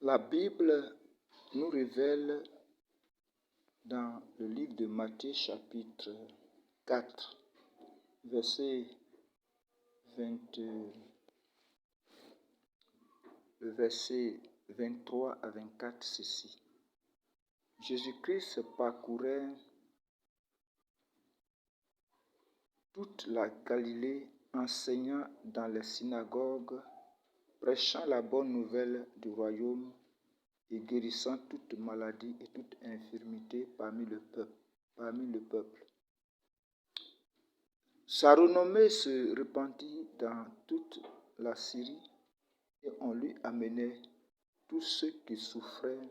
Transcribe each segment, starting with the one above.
La Bible nous révèle dans le livre de Matthieu chapitre 4, verset 23 à 24 ceci. Jésus-Christ parcourait toute la Galilée, enseignant dans les synagogues, prêchant la bonne nouvelle du royaume et guérissant toute maladie et toute infirmité parmi le peuple. Sa renommée se répandit dans toute la Syrie et on lui amenait tous ceux qui souffraient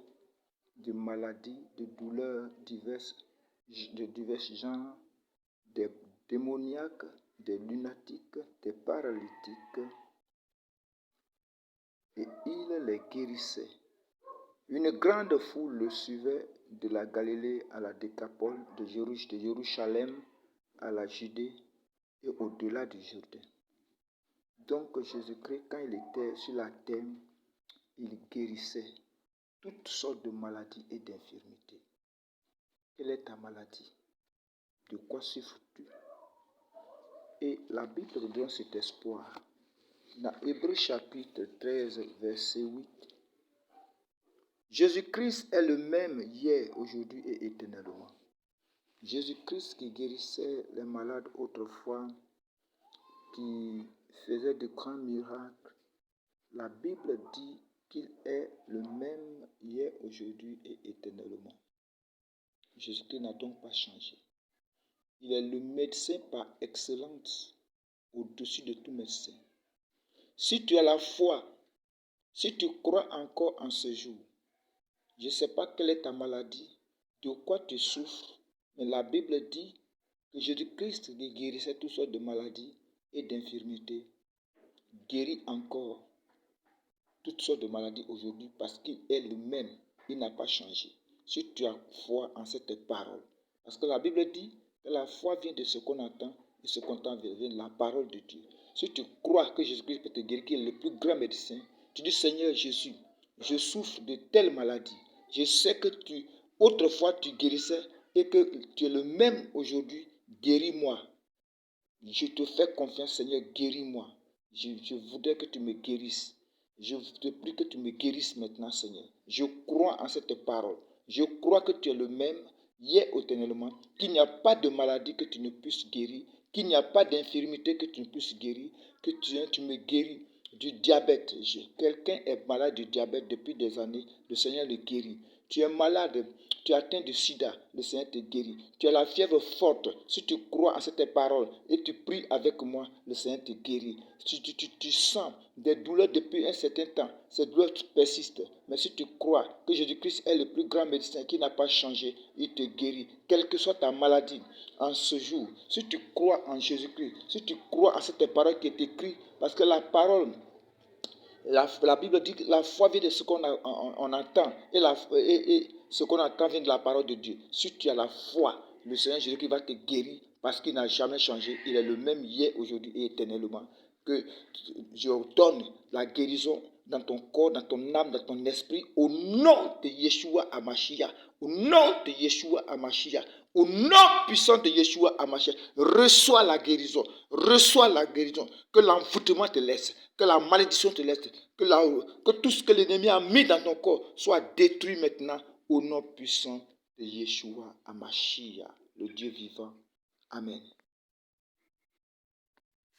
de maladies, de douleurs de divers genres, des démoniaques, des lunatiques, des paralytiques, et il les guérissait. Une grande foule le suivait de la Galilée à la Décapole, de Jérusalem à la Judée et au-delà du Jourdain. Donc Jésus-Christ, quand il était sur la terre, il guérissait toutes sortes de maladies et d'infirmités. Quelle est ta maladie? De quoi souffres-tu? Et la Bible nous donne cet espoir. Dans Hébreux chapitre 13, verset 8, Jésus-Christ est le même hier, aujourd'hui et éternellement. Jésus-Christ qui guérissait les malades autrefois, qui faisait de grands miracles, la Bible dit qu'il est le même hier, aujourd'hui et éternellement. Jésus-Christ n'a donc pas changé. Il est le médecin par excellence, au-dessus de tout médecin. Si tu as la foi, si tu crois encore en ce jour, je ne sais pas quelle est ta maladie, de quoi tu souffres, mais la Bible dit que Jésus-Christ qui guérissait toutes sortes de maladies et d'infirmités, guérit encore toutes sortes de maladies aujourd'hui parce qu'il est le même, il n'a pas changé. Si tu as foi en cette parole, parce que la Bible dit que la foi vient de ce qu'on entend et ce qu'on entend vient de la parole de Dieu. Si tu crois que Jésus-Christ peut te guérir, qu'il est le plus grand médecin, tu dis Seigneur Jésus, je souffre de telle maladie. Je sais que autrefois tu guérissais et que tu es le même aujourd'hui, guéris-moi. Je te fais confiance Seigneur, guéris-moi. Je voudrais que tu me guérisses. Je te prie que tu me guérisses maintenant Seigneur. Je crois en cette parole. Je crois que tu es le même hier éternellement, qu'il n'y a pas de maladie que tu ne puisses guérir, qu'il n'y a pas d'infirmité que tu ne puisses guérir, que tu me guéris du diabète. Quelqu'un est malade du diabète depuis des années, le Seigneur le guérit. Tu es malade, tu es atteint de sida, le Seigneur te guérit. Tu as la fièvre forte, si tu crois en cette parole et tu pries avec moi, le Seigneur te guérit. Tu sens des douleurs depuis un certain temps, ces douleurs persistent. Mais si tu crois que Jésus-Christ est le plus grand médecin qui n'a pas changé, il te guérit. Quelle que soit ta maladie, en ce jour, si tu crois en Jésus-Christ, si tu crois en cette parole qui est écrite, parce que la parole, la Bible dit que la foi vient de ce qu'on entend et ce qu'on entend vient de la parole de Dieu. Si tu as la foi, le Seigneur Jésus-Christ va te guérir parce qu'il n'a jamais changé. Il est le même hier, aujourd'hui et éternellement. Que je donne la guérison dans ton corps, dans ton âme, dans ton esprit, au nom de Yeshua HaMashiach. Au nom de Yeshua HaMashiach. Au nom puissant de Yeshua HaMashiach. Reçois la guérison. Reçois la guérison. Que l'envoûtement te laisse. Que la malédiction te laisse. Que tout ce que l'ennemi a mis dans ton corps soit détruit maintenant. Au nom puissant de Yeshua HaMashiach, le Dieu vivant. Amen.